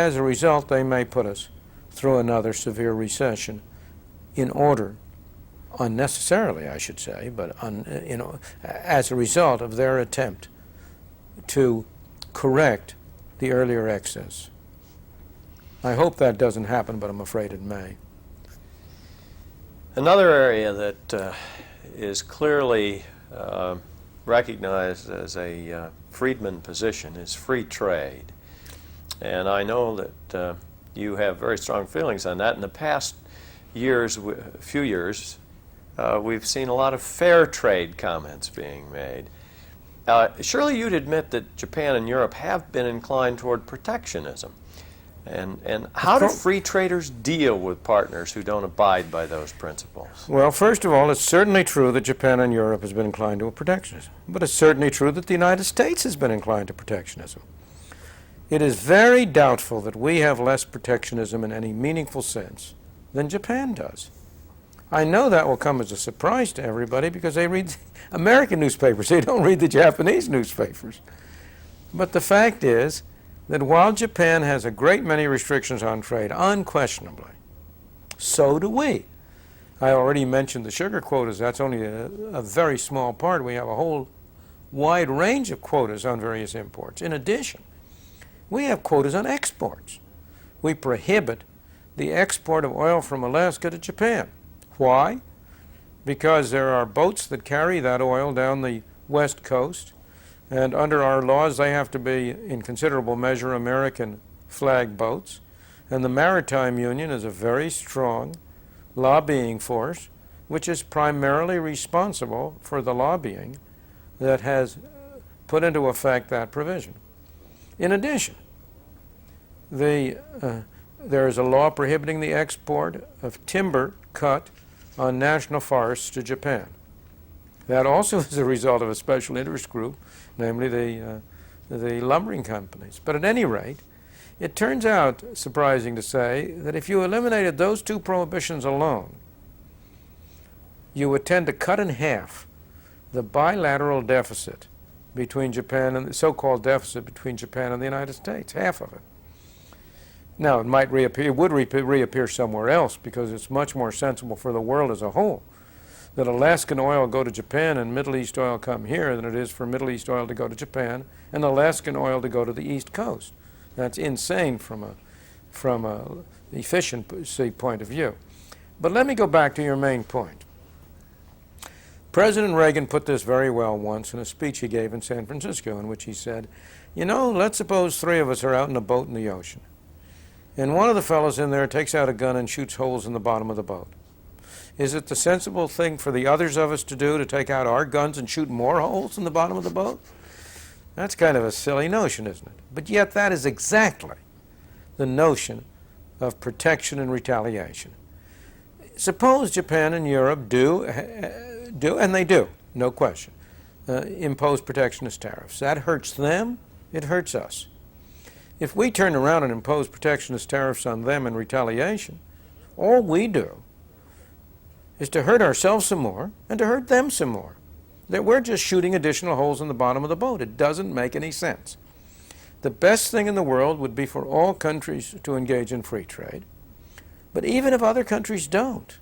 as a result, they may put us through another severe recession in order, unnecessarily I should say, but as a result of their attempt to correct the earlier excess. I hope that doesn't happen, but I'm afraid it may. Another area that is clearly recognized as a Friedman position is free trade. And I know that you have very strong feelings on that. In the past few years, we've seen a lot of fair trade comments being made. Surely you'd admit that Japan and Europe have been inclined toward protectionism. And how do free traders deal with partners who don't abide by those principles? Well, first of all, it's certainly true that Japan and Europe has been inclined to protectionism. But it's certainly true that the United States has been inclined to protectionism. It is very doubtful that we have less protectionism in any meaningful sense than Japan does. I know that will come as a surprise to everybody because they read American newspapers. They don't read the Japanese newspapers. But the fact is that while Japan has a great many restrictions on trade, unquestionably, so do we. I already mentioned the sugar quotas. That's only a very small part. We have a whole wide range of quotas on various imports. In addition, we have quotas on exports. We prohibit the export of oil from Alaska to Japan. Why? Because there are boats that carry that oil down the west coast, and under our laws they have to be in considerable measure American flag boats, and the Maritime Union is a very strong lobbying force which is primarily responsible for the lobbying that has put into effect that provision. In addition, there is a law prohibiting the export of timber cut on national forests to Japan. That also is a result of a special interest group, namely the lumbering companies. But at any rate, it turns out, surprising to say, that if you eliminated those two prohibitions alone, you would tend to cut in half the bilateral deficit between Japan and the so-called deficit between Japan and the United States, half of it. Now, it might reappear, it would reappear somewhere else because it's much more sensible for the world as a whole that Alaskan oil go to Japan and Middle East oil come here than it is for Middle East oil to go to Japan and Alaskan oil to go to the East Coast. That's insane from a efficiency point of view. But let me go back to your main point. President Reagan put this very well once in a speech he gave in San Francisco in which he said, you know, let's suppose three of us are out in a boat in the ocean. And one of the fellows in there takes out a gun and shoots holes in the bottom of the boat. Is it the sensible thing for the others of us to do, to take out our guns and shoot more holes in the bottom of the boat? That's kind of a silly notion, isn't it? But yet that is exactly the notion of protection and retaliation. Suppose Japan and Europe do, and they do, no question, impose protectionist tariffs. That hurts them, it hurts us. If we turn around and impose protectionist tariffs on them in retaliation, all we do is to hurt ourselves some more and to hurt them some more. That we're just shooting additional holes in the bottom of the boat. It doesn't make any sense. The best thing in the world would be for all countries to engage in free trade. But even if other countries don't,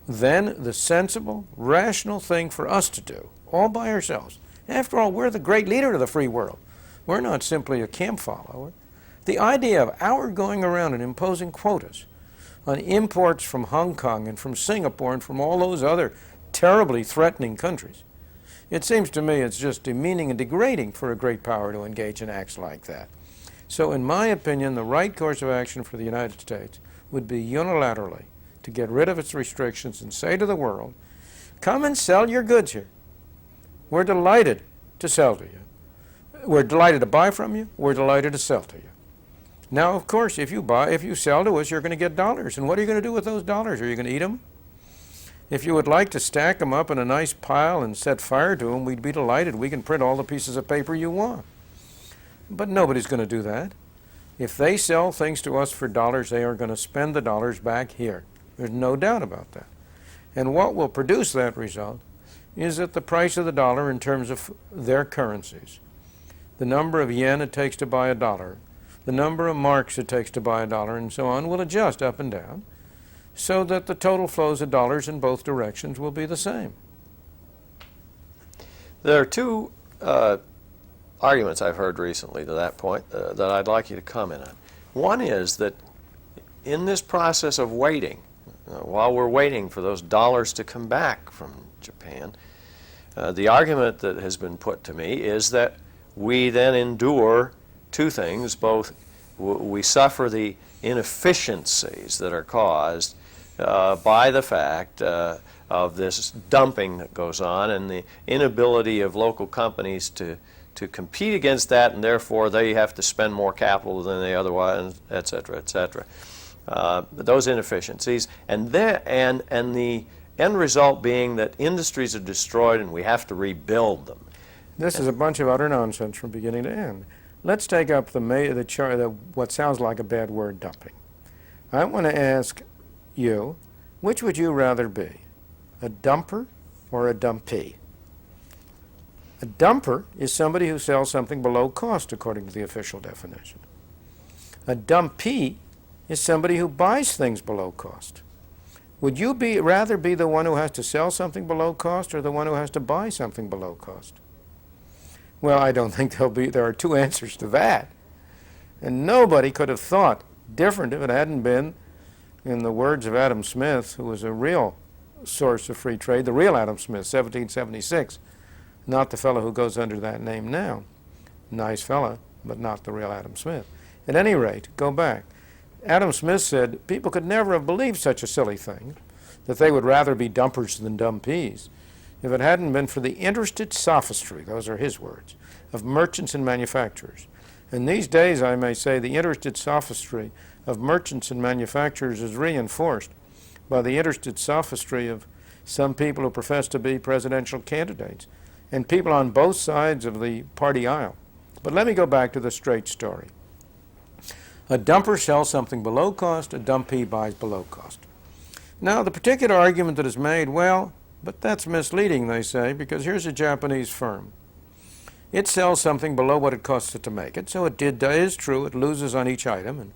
then the sensible, rational thing for us to do, all by ourselves, after all, we're the great leader of the free world. We're not simply a camp follower. The idea of our going around and imposing quotas on imports from Hong Kong and from Singapore and from all those other terribly threatening countries, it seems to me it's just demeaning and degrading for a great power to engage in acts like that. So in my opinion, the right course of action for the United States would be unilaterally to get rid of its restrictions and say to the world, come and sell your goods here. We're delighted to sell to you. We're delighted to buy from you. We're delighted to sell to you. Now, of course, if you sell to us, you're going to get dollars. And what are you going to do with those dollars? Are you going to eat them? If you would like to stack them up in a nice pile and set fire to them, we'd be delighted. We can print all the pieces of paper you want. But nobody's going to do that. If they sell things to us for dollars, they are going to spend the dollars back here. There's no doubt about that. And what will produce that result is that the price of the dollar in terms of their currencies, the number of yen it takes to buy a dollar, the number of marks it takes to buy a dollar and so on will adjust up and down so that the total flows of dollars in both directions will be the same. There are two arguments I've heard recently to that point that I'd like you to comment on. One is that in this process of waiting, while we're waiting for those dollars to come back from Japan, the argument that has been put to me is that we then endure two things. Both we suffer the inefficiencies that are caused by the fact of this dumping that goes on and the inability of local companies to compete against that, and therefore they have to spend more capital than they otherwise, et cetera, et cetera. Those inefficiencies, and the end result being that industries are destroyed and we have to rebuild them. This is a bunch of utter nonsense from beginning to end. Let's take up what sounds like a bad word, dumping. I want to ask you, which would you rather be, a dumper or a dumpee? A dumper is somebody who sells something below cost, according to the official definition. A dumpee is somebody who buys things below cost. Would you rather be the one who has to sell something below cost or the one who has to buy something below cost? Well, I don't think there are two answers to that. And nobody could have thought different if it hadn't been, in the words of Adam Smith, who was a real source of free trade, the real Adam Smith, 1776, not the fellow who goes under that name now. Nice fella, but not the real Adam Smith. At any rate, go back. Adam Smith said people could never have believed such a silly thing, that they would rather be dumpers than dumpees, if it hadn't been for the interested sophistry, those are his words, of merchants and manufacturers. In these days, I may say, the interested sophistry of merchants and manufacturers is reinforced by the interested sophistry of some people who profess to be presidential candidates and people on both sides of the party aisle. But let me go back to the straight story. A dumper sells something below cost, a dumpee buys below cost. Now, the particular argument that is made, well, but that's misleading, they say, because here's a Japanese firm. It sells something below what it costs it to make it, so it is true, it loses on each item,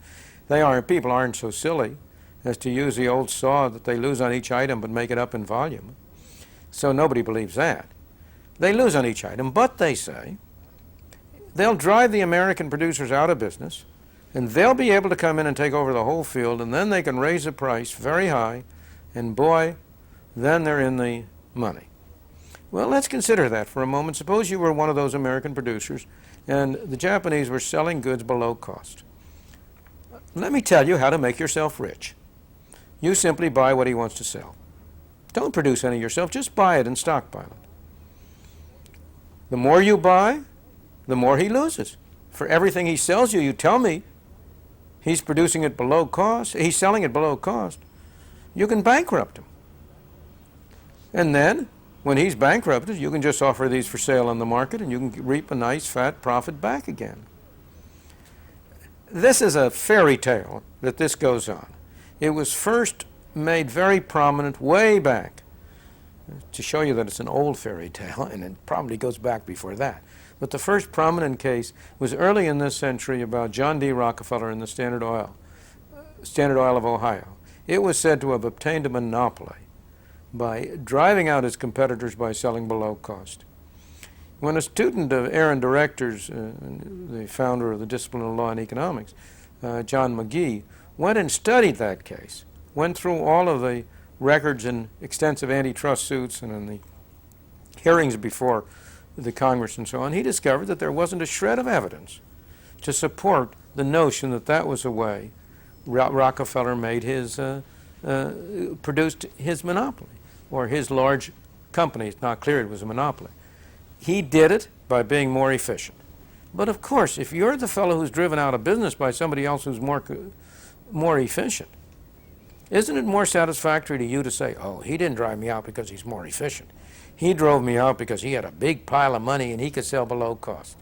and people aren't so silly as to use the old saw that they lose on each item but make it up in volume. So nobody believes that. They lose on each item, but they say they'll drive the American producers out of business, and they'll be able to come in and take over the whole field, and then they can raise the price very high, and boy, then they're in the money. Well, let's consider that for a moment. Suppose you were one of those American producers, and the Japanese were selling goods below cost. Let me tell you how to make yourself rich. You simply buy what he wants to sell. Don't produce any yourself, just buy it and stockpile it. The more you buy, the more he loses. For everything he sells you, you tell me he's producing it below cost, he's selling it below cost, you can bankrupt him. And then, when he's bankrupted, you can just offer these for sale on the market and you can reap a nice fat profit back again. This is a fairy tale that this goes on. It was first made very prominent way back, to show you that it's an old fairy tale, and it probably goes back before that. But the first prominent case was early in this century about John D. Rockefeller and the Standard Oil of Ohio. It was said to have obtained a monopoly by driving out his competitors by selling below cost. When a student of Aaron Director's, the founder of the discipline of law and economics, John McGee, went and studied that case, went through all of the records in extensive antitrust suits and in the hearings before the Congress and so on, he discovered that there wasn't a shred of evidence to support the notion that that was a way Rockefeller made produced his monopoly, or his large company. It's not clear it was a monopoly. He did it by being more efficient. But of course, if you're the fellow who's driven out of business by somebody else who's more efficient, isn't it more satisfactory to you to say, oh, he didn't drive me out because he's more efficient. He drove me out because he had a big pile of money and he could sell below cost.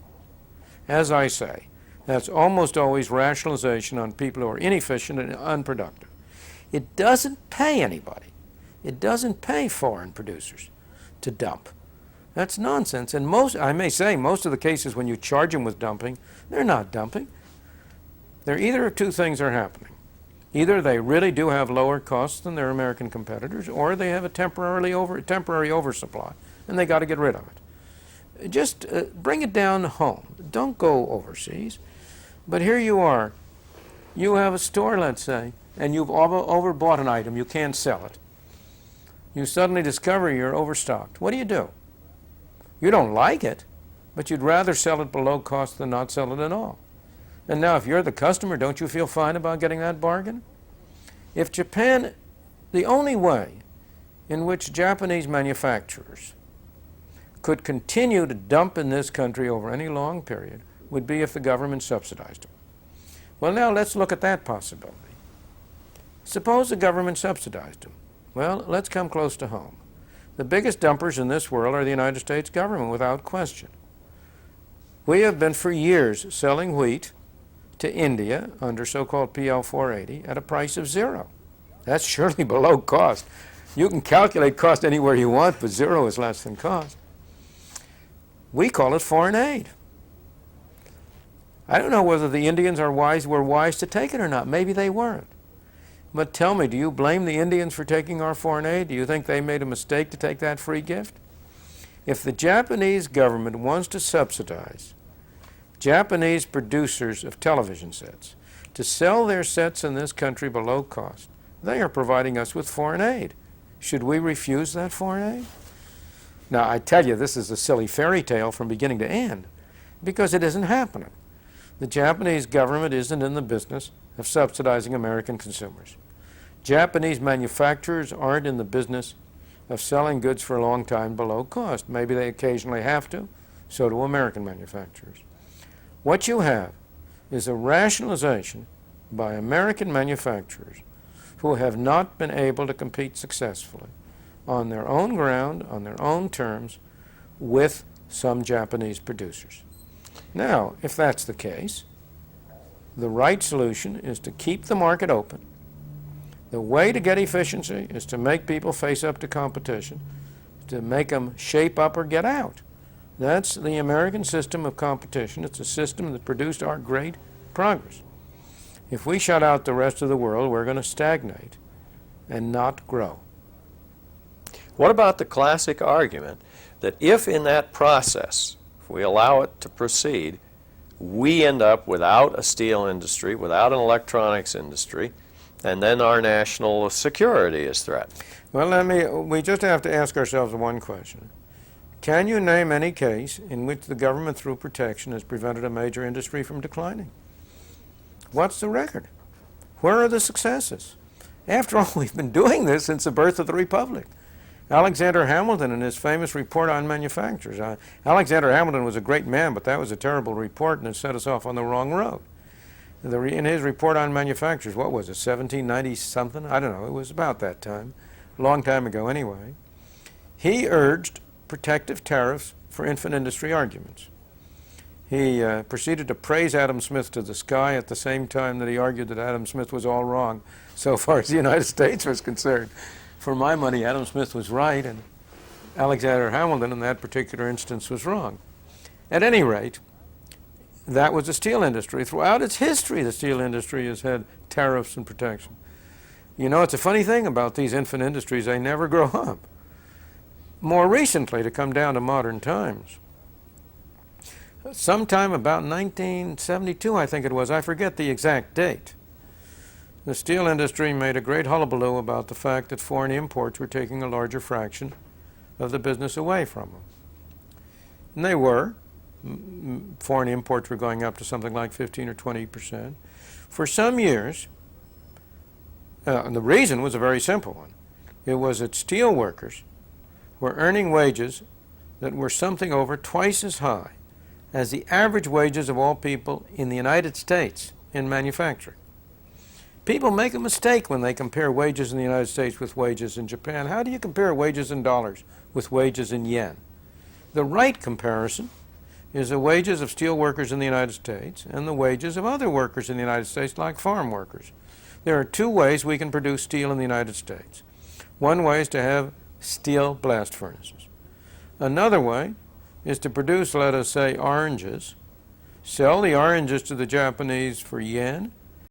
As I say, that's almost always rationalization on people who are inefficient and unproductive. It doesn't pay anybody. It doesn't pay foreign producers to dump. That's nonsense. And most of the cases when you charge them with dumping, they're not dumping. There either of two things are happening. Either they really do have lower costs than their American competitors, or they have a temporary oversupply, and they got to get rid of it. Just bring it down home. Don't go overseas. But here you are. You have a store, let's say, and you've overbought an item. You can't sell it. You suddenly discover you're overstocked. What do? You don't like it, but you'd rather sell it below cost than not sell it at all. And now if you're the customer, don't you feel fine about getting that bargain? If Japan, the only way in which Japanese manufacturers could continue to dump in this country over any long period would be if the government subsidized them. Well, now let's look at that possibility. Suppose the government subsidized them. Well, let's come close to home. The biggest dumpers in this world are the United States government, without question. We have been for years selling wheat to India under so-called PL 480 at a price of zero. That's surely below cost. You can calculate cost anywhere you want, but zero is less than cost. We call it foreign aid. I don't know whether the Indians were wise to take it or not. Maybe they weren't. But tell me, do you blame the Indians for taking our foreign aid? Do you think they made a mistake to take that free gift? If the Japanese government wants to subsidize Japanese producers of television sets to sell their sets in this country below cost, they are providing us with foreign aid. Should we refuse that foreign aid? Now, I tell you, this is a silly fairy tale from beginning to end, because it isn't happening. The Japanese government isn't in the business of subsidizing American consumers. Japanese manufacturers aren't in the business of selling goods for a long time below cost. Maybe they occasionally have to. So do American manufacturers. What you have is a rationalization by American manufacturers who have not been able to compete successfully on their own ground, on their own terms, with some Japanese producers. Now, if that's the case, the right solution is to keep the market open. The way to get efficiency is to make people face up to competition, to make them shape up or get out. That's the American system of competition. It's a system that produced our great progress. If we shut out the rest of the world, we're going to stagnate and not grow. What about the classic argument that if in that process, if we allow it to proceed, we end up without a steel industry, without an electronics industry, and then our national security is threatened? Well, we just have to ask ourselves one question. Can you name any case in which the government, through protection, has prevented a major industry from declining? What's the record? Where are the successes? After all, we've been doing this since the birth of the Republic. Alexander Hamilton, in his famous report on manufacturers. Alexander Hamilton was a great man, but that was a terrible report, and it set us off on the wrong road. In his report on manufacturers, what was it, 1790-something? I don't know. It was about that time, a long time ago anyway. He urged protective tariffs for infant industry arguments. He proceeded to praise Adam Smith to the sky at the same time that he argued that Adam Smith was all wrong so far as the United States was concerned. For my money, Adam Smith was right, and Alexander Hamilton in that particular instance was wrong. At any rate, that was the steel industry. Throughout its history, the steel industry has had tariffs and protection. You know, it's a funny thing about these infant industries, they never grow up. More recently, to come down to modern times, sometime about 1972, I think it was, I forget the exact date, the steel industry made a great hullabaloo about the fact that foreign imports were taking a larger fraction of the business away from them. And they were. Foreign imports were going up to something like 15 or 20%. For some years, and the reason was a very simple one. It was that steel workers were earning wages that were something over twice as high as the average wages of all people in the United States in manufacturing. People make a mistake when they compare wages in the United States with wages in Japan. How do you compare wages in dollars with wages in yen? The right comparison is the wages of steel workers in the United States and the wages of other workers in the United States, like farm workers. There are two ways we can produce steel in the United States. One way is to have steel blast furnaces. Another way is to produce, let us say, oranges sell the oranges to the Japanese for yen,